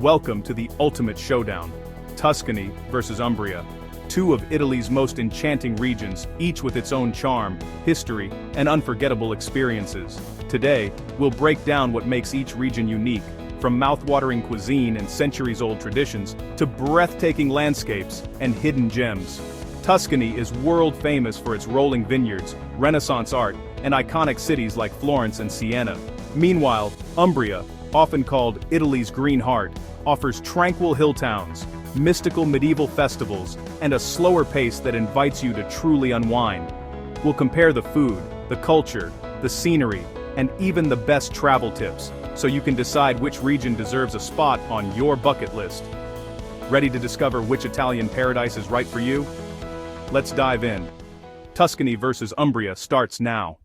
Welcome to the ultimate showdown. Tuscany versus Umbria. Two of Italy's most enchanting regions, each with its own charm, history, and unforgettable experiences. Today, we'll break down what makes each region unique, from mouth-watering cuisine and centuries-old traditions, to breathtaking landscapes and hidden gems. Tuscany is world-famous for its rolling vineyards, Renaissance art, and iconic cities like Florence and Siena. Meanwhile, Umbria, often called Italy's Green Heart, offers tranquil hill towns, mystical medieval festivals, and a slower pace that invites you to truly unwind. We'll compare the food, the culture, the scenery, and even the best travel tips, so you can decide which region deserves a spot on your bucket list. Ready to discover which Italian paradise is right for you? Let's dive in. Tuscany versus Umbria starts now.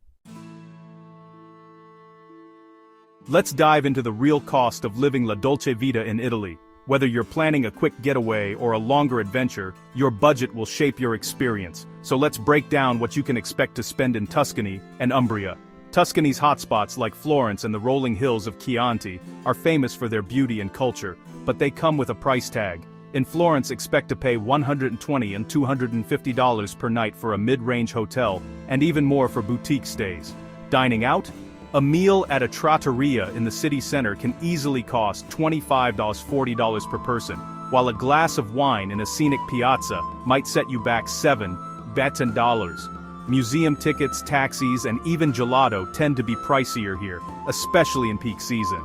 Let's dive into the real cost of living la Dolce Vita in Italy. Whether you're planning a quick getaway or a longer adventure, your budget will shape your experience. So let's break down what you can expect to spend in Tuscany and Umbria. Tuscany's hotspots like Florence and the rolling hills of Chianti are famous for their beauty and culture, but they come with a price tag. In Florence, expect to pay $120 and $250 per night for a mid-range hotel, and even more for boutique stays. Dining out? A meal at a trattoria in the city center can easily cost $25–40 per person, while a glass of wine in a scenic piazza might set you back $7–10. Museum tickets, taxis, and even gelato tend to be pricier here, especially in peak season.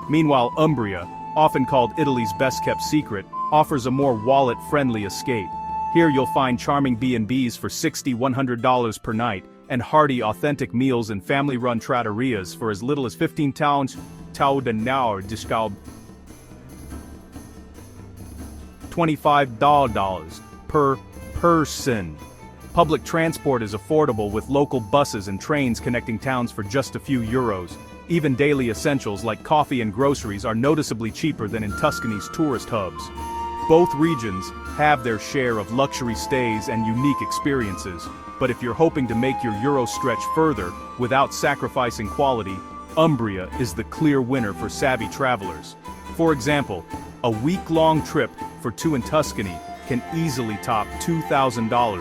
Meanwhile, Umbria, often called Italy's best-kept secret, offers a more wallet-friendly escape. Here you'll find charming B&Bs for $60–100 per night, and hearty authentic meals in family-run trattorias for as little as £15 denaro discount $25 per person. Public transport is affordable with local buses and trains connecting towns for just a few euros. Even daily essentials like coffee and groceries are noticeably cheaper than in Tuscany's tourist hubs. Both regions have their share of luxury stays and unique experiences, but if you're hoping to make your Euro stretch further without sacrificing quality, Umbria is the clear winner for savvy travelers. For example, a week-long trip for two in Tuscany can easily top $2,000,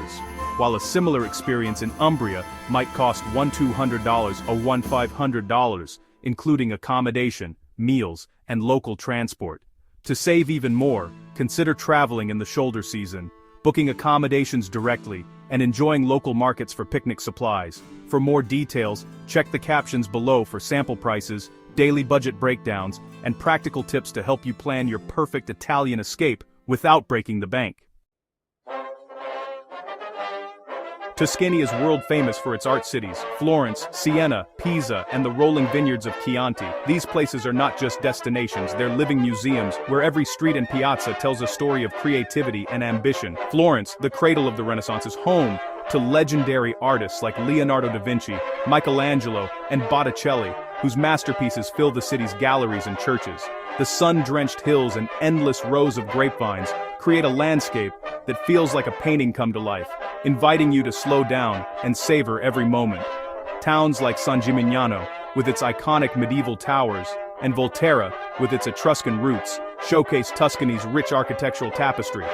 while a similar experience in Umbria might cost $1–200 or $1–500, including accommodation, meals, and local transport. To save even more, consider traveling in the shoulder season, booking accommodations directly, and enjoying local markets for picnic supplies. For more details, check the captions below for sample prices, daily budget breakdowns, and practical tips to help you plan your perfect Italian escape without breaking the bank. Tuscany is world-famous for its art cities, Florence, Siena, Pisa, and the rolling vineyards of Chianti. These places are not just destinations, they're living museums, where every street and piazza tells a story of creativity and ambition. Florence, the cradle of the Renaissance, is home to legendary artists like Leonardo da Vinci, Michelangelo, and Botticelli, whose masterpieces fill the city's galleries and churches. The sun-drenched hills and endless rows of grapevines create a landscape that feels like a painting come to life, inviting you to slow down and savor every moment. Towns like San Gimignano, with its iconic medieval towers, and Volterra, with its Etruscan roots, showcase Tuscany's rich architectural tapestry.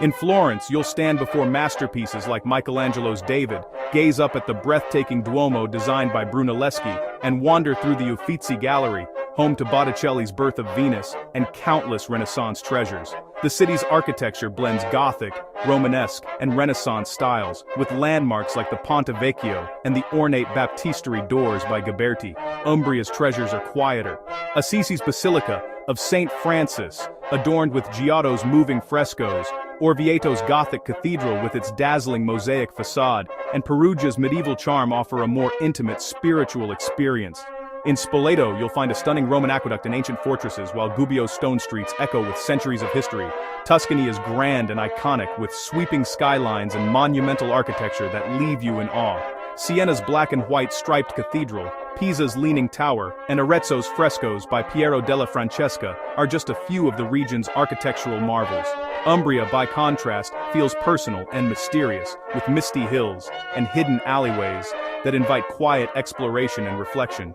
In Florence, you'll stand before masterpieces like Michelangelo's David, gaze up at the breathtaking Duomo designed by Brunelleschi, and wander through the Uffizi Gallery, home to Botticelli's Birth of Venus, and countless Renaissance treasures. The city's architecture blends Gothic, Romanesque, and Renaissance styles, with landmarks like the Ponte Vecchio and the ornate baptistery doors by Ghiberti. Umbria's treasures are quieter. Assisi's Basilica of St. Francis, adorned with Giotto's moving frescoes, Orvieto's Gothic cathedral with its dazzling mosaic facade, and Perugia's medieval charm offer a more intimate spiritual experience. In Spoleto, you'll find a stunning Roman aqueduct and ancient fortresses, while Gubbio's stone streets echo with centuries of history. Tuscany is grand and iconic, with sweeping skylines and monumental architecture that leave you in awe. Siena's black and white striped cathedral, Pisa's leaning tower, and Arezzo's frescoes by Piero della Francesca are just a few of the region's architectural marvels. Umbria, by contrast, feels personal and mysterious, with misty hills and hidden alleyways that invite quiet exploration and reflection.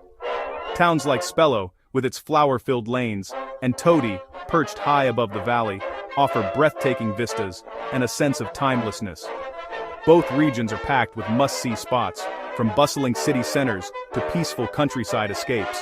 Towns like Spello, with its flower-filled lanes, and Todi, perched high above the valley, offer breathtaking vistas and a sense of timelessness. Both regions are packed with must-see spots, from bustling city centers to peaceful countryside escapes.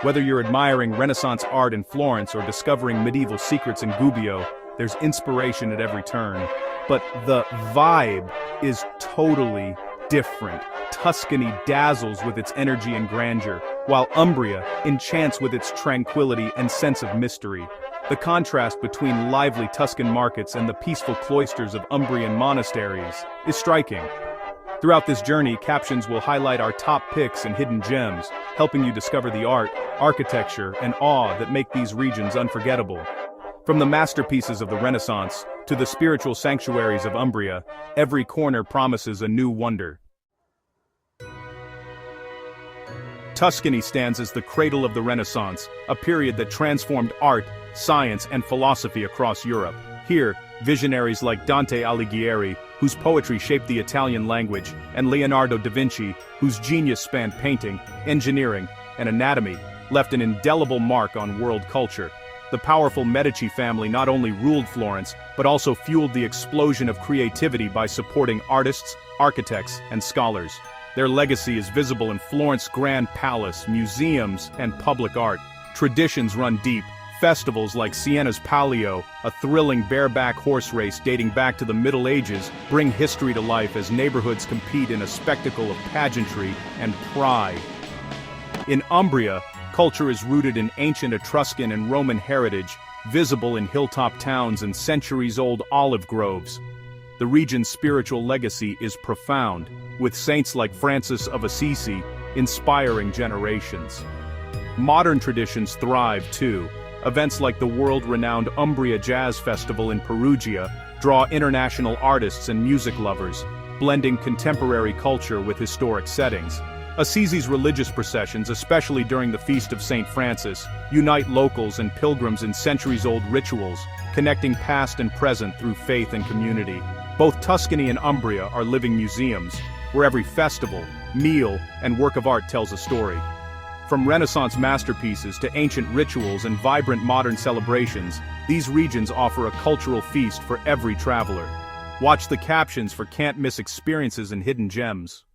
Whether you're admiring Renaissance art in Florence or discovering medieval secrets in Gubbio, there's inspiration at every turn. But the vibe is totally different. Tuscany dazzles with its energy and grandeur, while Umbria enchants with its tranquility and sense of mystery. The contrast between lively Tuscan markets and the peaceful cloisters of Umbrian monasteries is striking. Throughout this journey, captions will highlight our top picks and hidden gems, helping you discover the art, architecture, and awe that make these regions unforgettable. From the masterpieces of the Renaissance to the spiritual sanctuaries of Umbria, every corner promises a new wonder. Tuscany stands as the cradle of the Renaissance, a period that transformed art, science, and philosophy across Europe. Here, visionaries like Dante Alighieri, whose poetry shaped the Italian language, and Leonardo da Vinci, whose genius spanned painting, engineering, and anatomy, left an indelible mark on world culture. The powerful Medici family not only ruled Florence, but also fueled the explosion of creativity by supporting artists, architects, and scholars. Their legacy is visible in Florence's Grand Palace, museums, and public art. Traditions run deep. Festivals like Siena's Palio, a thrilling bareback horse race dating back to the Middle Ages, bring history to life as neighborhoods compete in a spectacle of pageantry and pride. In Umbria, culture is rooted in ancient Etruscan and Roman heritage, visible in hilltop towns and centuries-old olive groves. The region's spiritual legacy is profound, with saints like Francis of Assisi inspiring generations. Modern traditions thrive too. Events like the world-renowned Umbria Jazz Festival in Perugia draw international artists and music lovers, blending contemporary culture with historic settings. Assisi's religious processions, especially during the Feast of St. Francis, unite locals and pilgrims in centuries-old rituals, connecting past and present through faith and community. Both Tuscany and Umbria are living museums, where every festival, meal, and work of art tells a story. From Renaissance masterpieces to ancient rituals and vibrant modern celebrations, these regions offer a cultural feast for every traveler. Watch the captions for can't-miss experiences and hidden gems.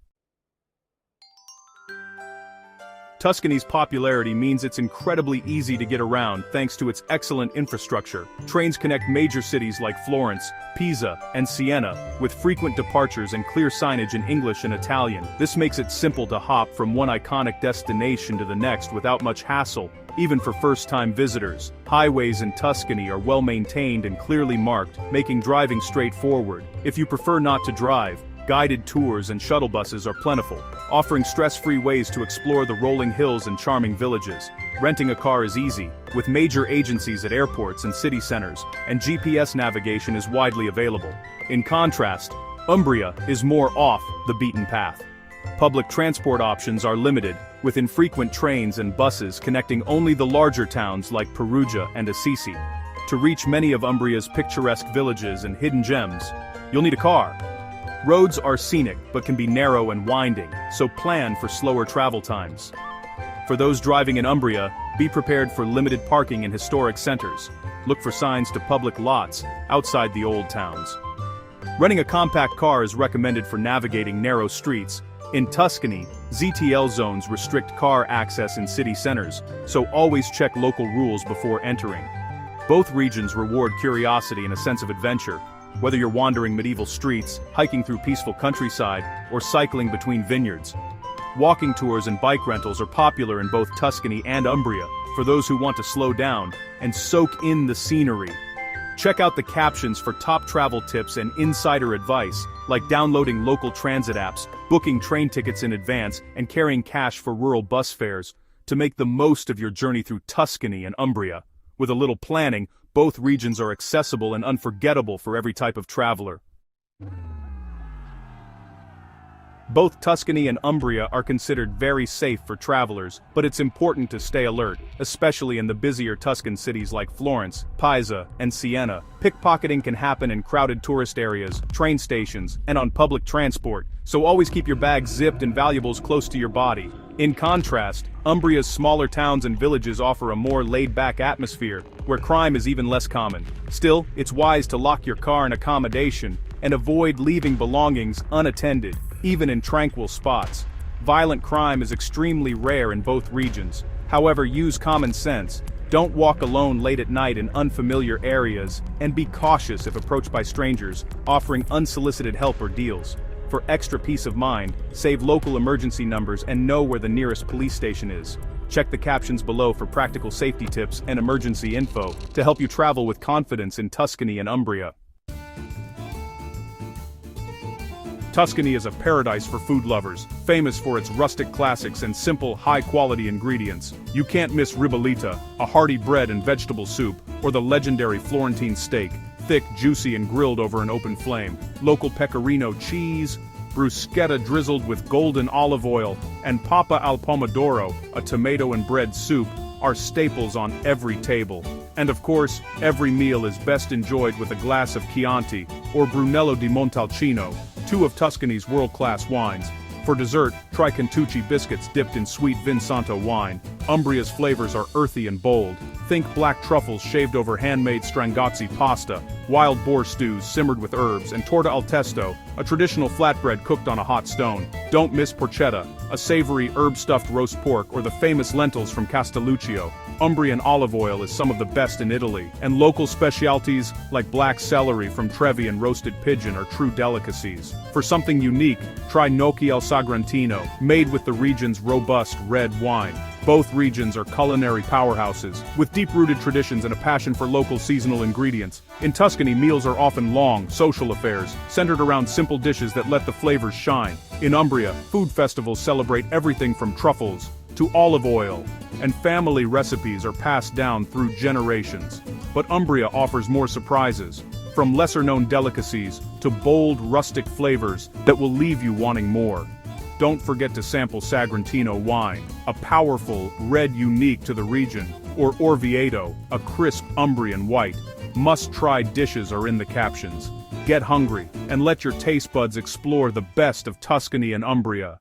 Tuscany's popularity means it's incredibly easy to get around thanks to its excellent infrastructure. Trains connect major cities like Florence, Pisa, and Siena, with frequent departures and clear signage in English and Italian. This makes it simple to hop from one iconic destination to the next without much hassle, even for first-time visitors. Highways in Tuscany are well-maintained and clearly marked, making driving straightforward. If you prefer not to drive, guided tours and shuttle buses are plentiful, offering stress-free ways to explore the rolling hills and charming villages. Renting a car is easy, with major agencies at airports and city centers, and GPS navigation is widely available. In contrast, Umbria is more off the beaten path. Public transport options are limited, with infrequent trains and buses connecting only the larger towns like Perugia and Assisi. To reach many of Umbria's picturesque villages and hidden gems, you'll need a car. Roads are scenic but can be narrow and winding, so plan for slower travel times. For those driving in Umbria, be prepared for limited parking in historic centers. Look for signs to public lots outside the old towns. Renting a compact car is recommended for navigating narrow streets. In Tuscany, ZTL zones restrict car access in city centers, so always check local rules before entering. Both regions reward curiosity and a sense of adventure. Whether you're wandering medieval streets, hiking through peaceful countryside, or cycling between vineyards. Walking tours and bike rentals are popular in both Tuscany and Umbria, for those who want to slow down and soak in the scenery. Check out the captions for top travel tips and insider advice, like downloading local transit apps, booking train tickets in advance, and carrying cash for rural bus fares, to make the most of your journey through Tuscany and Umbria. With a little planning, both regions are accessible and unforgettable for every type of traveler. Both Tuscany and Umbria are considered very safe for travelers, but it's important to stay alert, especially in the busier Tuscan cities like Florence, Pisa, and Siena. Pickpocketing can happen in crowded tourist areas, train stations, and on public transport, so always keep your bags zipped and valuables close to your body. In contrast, Umbria's smaller towns and villages offer a more laid-back atmosphere, where crime is even less common. Still, it's wise to lock your car in accommodation and avoid leaving belongings unattended, even in tranquil spots. Violent crime is extremely rare in both regions. However, use common sense. Don't walk alone late at night in unfamiliar areas, and be cautious if approached by strangers, offering unsolicited help or deals. For extra peace of mind, save local emergency numbers and know where the nearest police station is. Check the captions below for practical safety tips and emergency info to help you travel with confidence in Tuscany and Umbria. Tuscany is a paradise for food lovers, famous for its rustic classics and simple, high-quality ingredients. You can't miss ribollita, a hearty bread and vegetable soup, or the legendary Florentine steak, thick, juicy and grilled over an open flame. Local pecorino cheese, bruschetta drizzled with golden olive oil, and papa al pomodoro, a tomato and bread soup, are staples on every table. And of course, every meal is best enjoyed with a glass of Chianti, or Brunello di Montalcino, two of Tuscany's world-class wines. For dessert, try Cantucci biscuits dipped in sweet Vinsanto wine. Umbria's flavors are earthy and bold. Think black truffles shaved over handmade strangazzi pasta, wild boar stews simmered with herbs, and torta al testo, a traditional flatbread cooked on a hot stone. Don't miss porchetta, a savory herb-stuffed roast pork, or the famous lentils from Castelluccio. Umbrian olive oil is some of the best in Italy, and local specialties like black celery from Trevi and roasted pigeon are true delicacies. For something unique, try gnocchi al sagrantino, made with the region's robust red wine. Both regions are culinary powerhouses, with deep-rooted traditions and a passion for local seasonal ingredients. In Tuscany, meals are often long, social affairs, centered around simple dishes that let the flavors shine. In Umbria, food festivals celebrate everything from truffles to olive oil, and family recipes are passed down through generations. But Umbria offers more surprises, from lesser-known delicacies to bold, rustic flavors that will leave you wanting more. Don't forget to sample Sagrantino wine, a powerful red unique to the region, or Orvieto, a crisp Umbrian white. Must-try dishes are in the captions. Get hungry, and let your taste buds explore the best of Tuscany and Umbria.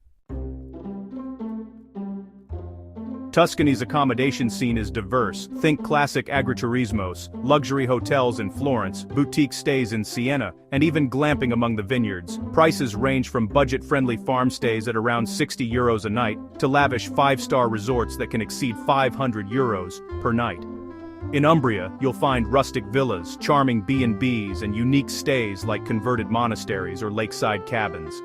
Tuscany's accommodation scene is diverse. Think classic agriturismos, luxury hotels in Florence, boutique stays in Siena, and even glamping among the vineyards. Prices range from budget-friendly farm stays at around €60 a night to lavish 5-star resorts that can exceed €500 per night. In Umbria, you'll find rustic villas, charming B&Bs, and unique stays like converted monasteries or lakeside cabins.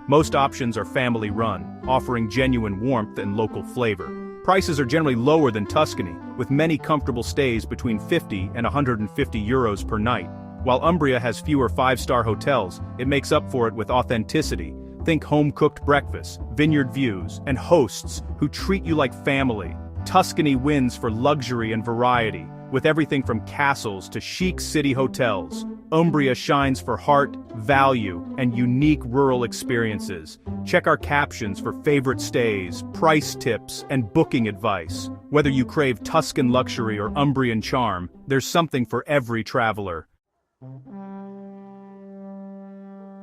Most options are family-run, offering genuine warmth and local flavor. Prices are generally lower than Tuscany, with many comfortable stays between €50 and €150 per night. While Umbria has fewer 5-star hotels, it makes up for it with authenticity. Think home-cooked breakfasts, vineyard views, and hosts who treat you like family. Tuscany wins for luxury and variety, with everything from castles to chic city hotels. Umbria shines for heart, value, and unique rural experiences. Check our captions for favorite stays, price tips, and booking advice. Whether you crave Tuscan luxury or Umbrian charm, there's something for every traveler.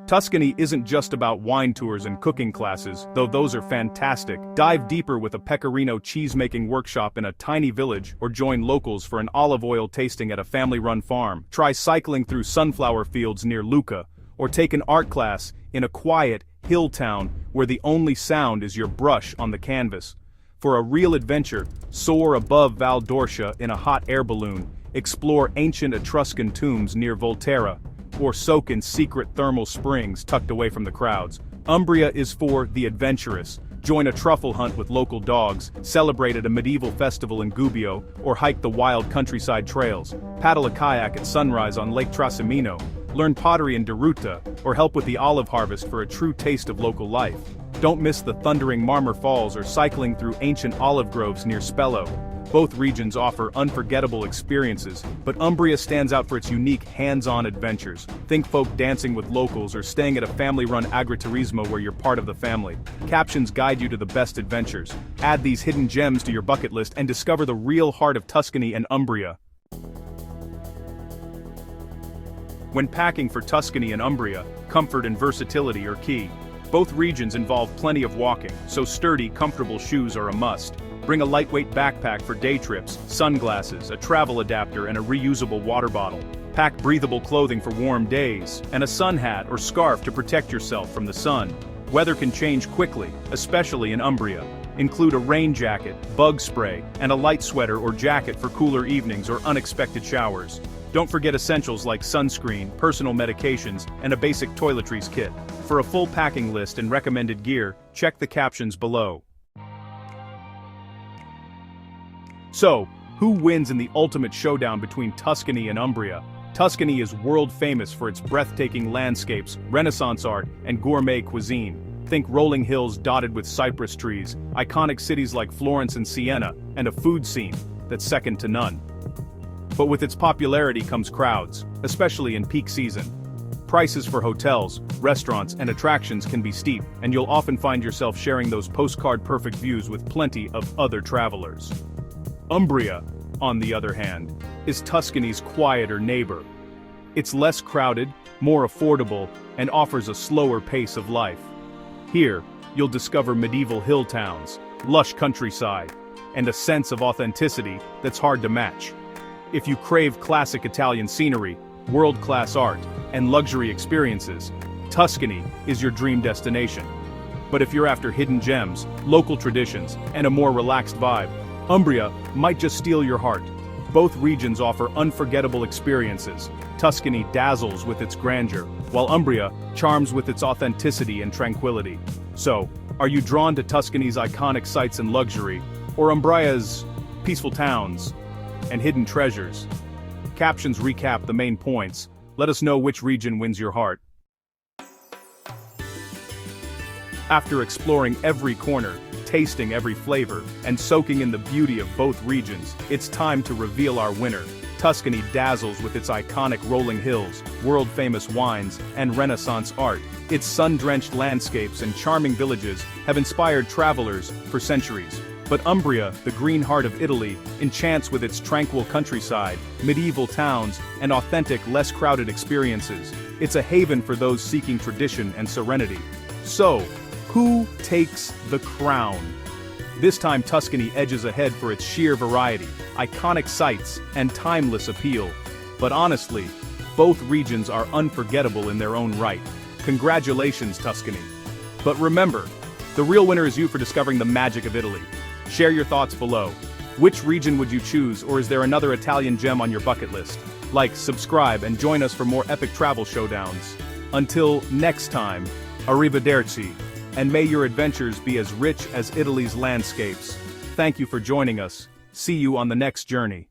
Tuscany isn't just about wine tours and cooking classes, though those are fantastic. Dive deeper with a pecorino cheese-making workshop in a tiny village, or join locals for an olive oil tasting at a family-run farm. Try cycling through sunflower fields near Lucca, or take an art class in a quiet hill town where the only sound is your brush on the canvas. For a real adventure, soar above Val d'Orcia in a hot air balloon, explore ancient Etruscan tombs near Volterra, or soak in secret thermal springs tucked away from the crowds. Umbria is for the adventurous. Join a truffle hunt with local dogs, celebrate at a medieval festival in Gubbio, or hike the wild countryside trails. Paddle a kayak at sunrise on Lake Trasimeno, learn pottery in Deruta, or help with the olive harvest for a true taste of local life. Don't miss the thundering Marmor Falls or cycling through ancient olive groves near Spello. Both regions offer unforgettable experiences, but Umbria stands out for its unique hands-on adventures. Think folk dancing with locals or staying at a family-run agriturismo where you're part of the family. Captions guide you to the best adventures. Add these hidden gems to your bucket list and discover the real heart of Tuscany and Umbria. When packing for Tuscany and Umbria, comfort and versatility are key. Both regions involve plenty of walking, so sturdy, comfortable shoes are a must. Bring a lightweight backpack for day trips, sunglasses, a travel adapter, and a reusable water bottle. Pack breathable clothing for warm days, and a sun hat or scarf to protect yourself from the sun. Weather can change quickly, especially in Umbria. Include a rain jacket, bug spray, and a light sweater or jacket for cooler evenings or unexpected showers. Don't forget essentials like sunscreen, personal medications, and a basic toiletries kit. For a full packing list and recommended gear, check the captions below. So, who wins in the ultimate showdown between Tuscany and Umbria? Tuscany is world famous for its breathtaking landscapes, Renaissance art, and gourmet cuisine. Think rolling hills dotted with cypress trees, iconic cities like Florence and Siena, and a food scene that's second to none. But with its popularity comes crowds, especially in peak season. Prices for hotels, restaurants, and attractions can be steep, and you'll often find yourself sharing those postcard-perfect views with plenty of other travelers. Umbria, on the other hand, is Tuscany's quieter neighbor. It's less crowded, more affordable, and offers a slower pace of life. Here, you'll discover medieval hill towns, lush countryside, and a sense of authenticity that's hard to match. If you crave classic Italian scenery, world-class art, and luxury experiences, Tuscany is your dream destination. But if you're after hidden gems, local traditions, and a more relaxed vibe, Umbria might just steal your heart. Both regions offer unforgettable experiences. Tuscany dazzles with its grandeur, while Umbria charms with its authenticity and tranquility. So, are you drawn to Tuscany's iconic sights and luxury, or Umbria's peaceful towns and hidden treasures? Captions recap the main points. Let us know which region wins your heart. After exploring every corner, tasting every flavor, and soaking in the beauty of both regions, it's time to reveal our winner. Tuscany dazzles with its iconic rolling hills, world-famous wines, and Renaissance art. Its sun-drenched landscapes and charming villages have inspired travelers for centuries. But Umbria, the green heart of Italy, enchants with its tranquil countryside, medieval towns, and authentic, less crowded experiences. It's a haven for those seeking tradition and serenity. So, who takes the crown? This time Tuscany edges ahead for its sheer variety, iconic sights, and timeless appeal. But honestly, both regions are unforgettable in their own right. Congratulations, Tuscany. But remember, the real winner is you for discovering the magic of Italy. Share your thoughts below. Which region would you choose, or is there another Italian gem on your bucket list? Like, subscribe, and join us for more epic travel showdowns. Until next time, arrivederci. And may your adventures be as rich as Italy's landscapes. Thank you for joining us. See you on the next journey.